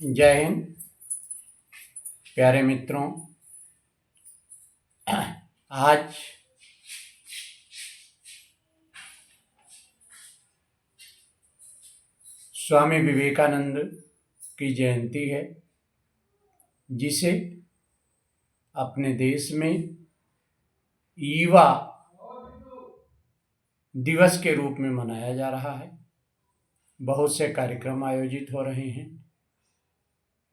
जय हिंद प्यारे मित्रों। आज स्वामी विवेकानंद की जयंती है, जिसे अपने देश में युवा दिवस के रूप में मनाया जा रहा है। बहुत से कार्यक्रम आयोजित हो रहे हैं।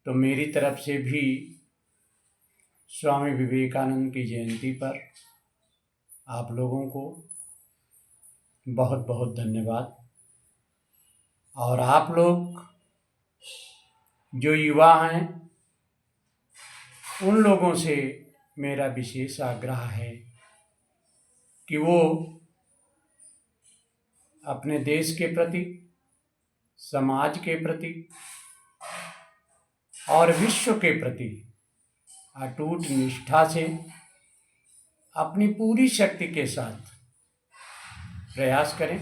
तो मेरी तरफ से भी स्वामी विवेकानंद की जयंती पर आप लोगों को बहुत बहुत धन्यवाद। और आप लोग जो युवा हैं, उन लोगों से मेरा विशेष आग्रह है कि वो अपने देश के प्रति, समाज के प्रति और विश्व के प्रति अटूट निष्ठा से अपनी पूरी शक्ति के साथ प्रयास करें।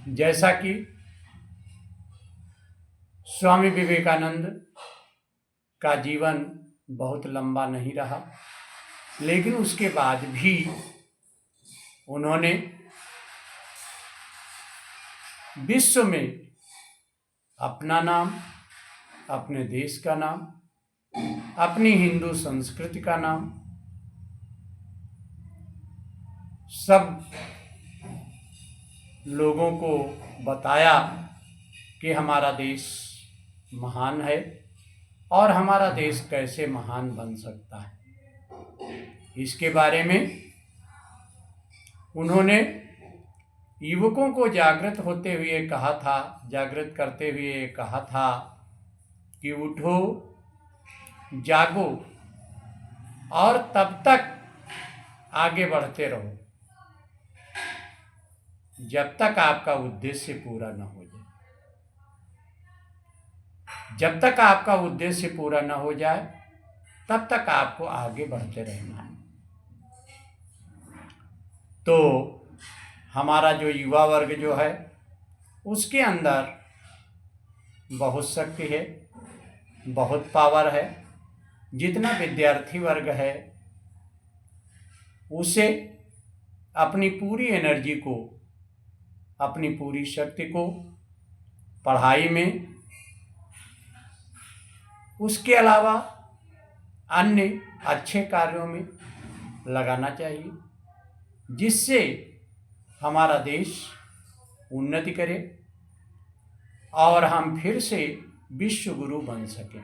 जैसा कि स्वामी विवेकानंद का जीवन बहुत लंबा नहीं रहा, लेकिन उसके बाद भी उन्होंने विश्व में अपना नाम, अपने देश का नाम, अपनी हिंदू संस्कृति का नाम सब लोगों को बताया कि हमारा देश महान है और हमारा देश कैसे महान बन सकता है। इसके बारे में उन्होंने युवकों को जागृत करते हुए कहा था कि उठो, जागो और तब तक आगे बढ़ते रहो जब तक आपका उद्देश्य पूरा न हो जाए। जब तक आपका उद्देश्य पूरा न हो जाए तब तक आपको आगे बढ़ते रहना है। तो हमारा जो युवा वर्ग जो है, उसके अंदर बहुत शक्ति है, बहुत पावर है। जितना विद्यार्थी वर्ग है, उसे अपनी पूरी एनर्जी को, अपनी पूरी शक्ति को पढ़ाई में, उसके अलावा अन्य अच्छे कार्यों में लगाना चाहिए, जिससे हमारा देश उन्नति करे और हम फिर से विश्व गुरु बन सकें।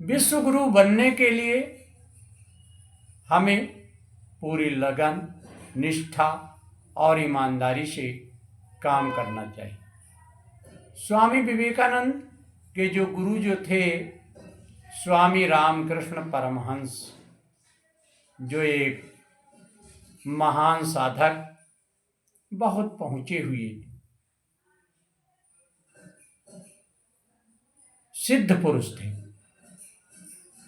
विश्व गुरु बनने के लिए हमें पूरी लगन, निष्ठा और ईमानदारी से काम करना चाहिए। स्वामी विवेकानंद के जो गुरु जो थे, स्वामी रामकृष्ण परमहंस, जो एक महान साधक, बहुत पहुंचे हुए सिद्ध पुरुष थे।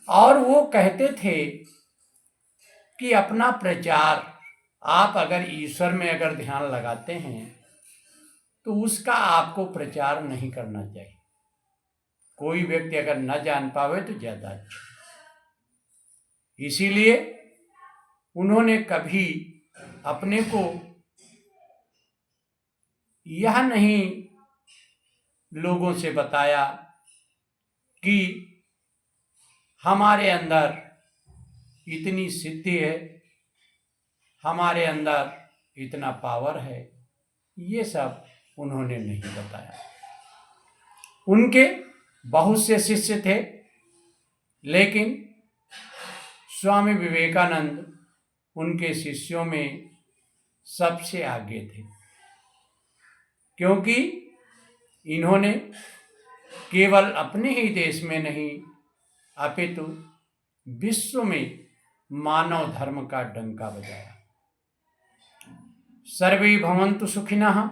और वो कहते थे कि अपना प्रचार आप अगर ईश्वर में अगर ध्यान लगाते हैं तो उसका आपको प्रचार नहीं करना चाहिए। कोई व्यक्ति अगर न जान पावे तो ज्यादा अच्छा। इसीलिए उन्होंने कभी अपने को यह नहीं लोगों से बताया कि हमारे अंदर इतनी सिद्धि है, हमारे अंदर इतना पावर है। ये सब उन्होंने नहीं बताया। उनके बहुत से शिष्य थे, लेकिन स्वामी विवेकानंद उनके शिष्यों में सबसे आगे थे, क्योंकि इन्होंने केवल अपने ही देश में नहीं अपितु विश्व में मानव धर्म का डंका बजाया। सर्वे भवन्तु सुखिनः,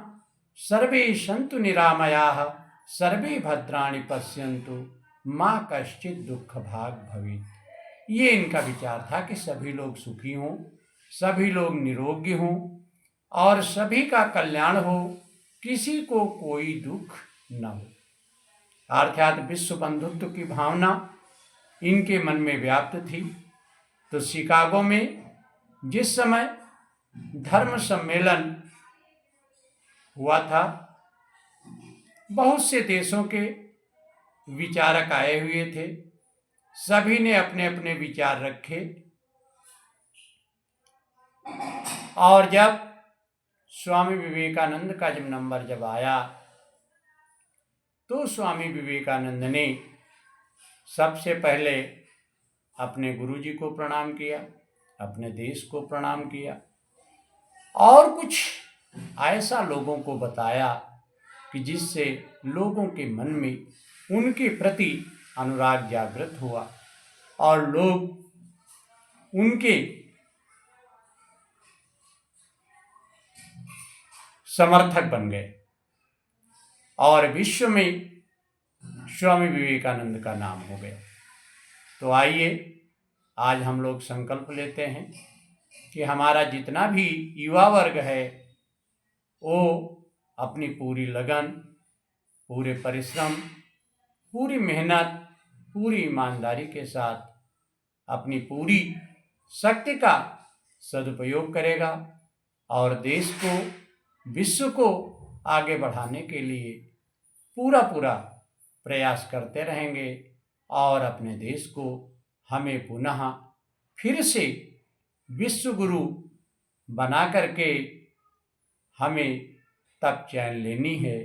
सर्वे सन्तु निरामयाः, सर्वे भद्राणि पश्यन्तु, माँ कश्चित् दुःख भाग भवेत्। ये इनका विचार था कि सभी लोग सुखी हों, सभी लोग निरोगी हों और सभी का कल्याण हो, किसी को कोई दुख न हो। अर्थात विश्व बंधुत्व की भावना इनके मन में व्याप्त थी। तो शिकागो में जिस समय धर्म सम्मेलन हुआ था, बहुत से देशों के विचारक आए हुए थे। सभी ने अपने अपने विचार रखे और जब स्वामी विवेकानंद का जब नंबर जब आया तो स्वामी विवेकानंद ने सबसे पहले अपने गुरुजी को प्रणाम किया, अपने देश को प्रणाम किया और कुछ ऐसा लोगों को बताया कि जिससे लोगों के मन में उनके प्रति अनुराग जागृत हुआ और लोग उनके समर्थक बन गए और विश्व में स्वामी विवेकानंद का नाम हो गया। तो आइए आज हम लोग संकल्प लेते हैं कि हमारा जितना भी युवा वर्ग है वो अपनी पूरी लगन, पूरे परिश्रम, पूरी मेहनत, पूरी ईमानदारी के साथ अपनी पूरी शक्ति का सदुपयोग करेगा और देश को, विश्व को आगे बढ़ाने के लिए पूरा प्रयास करते रहेंगे और अपने देश को हमें पुनः फिर से विश्व गुरु बना करके हमें तब चैन लेनी है।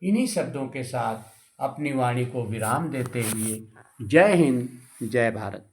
इन्हीं शब्दों के साथ अपनी वाणी को विराम देते हुए जय हिंद, जय भारत।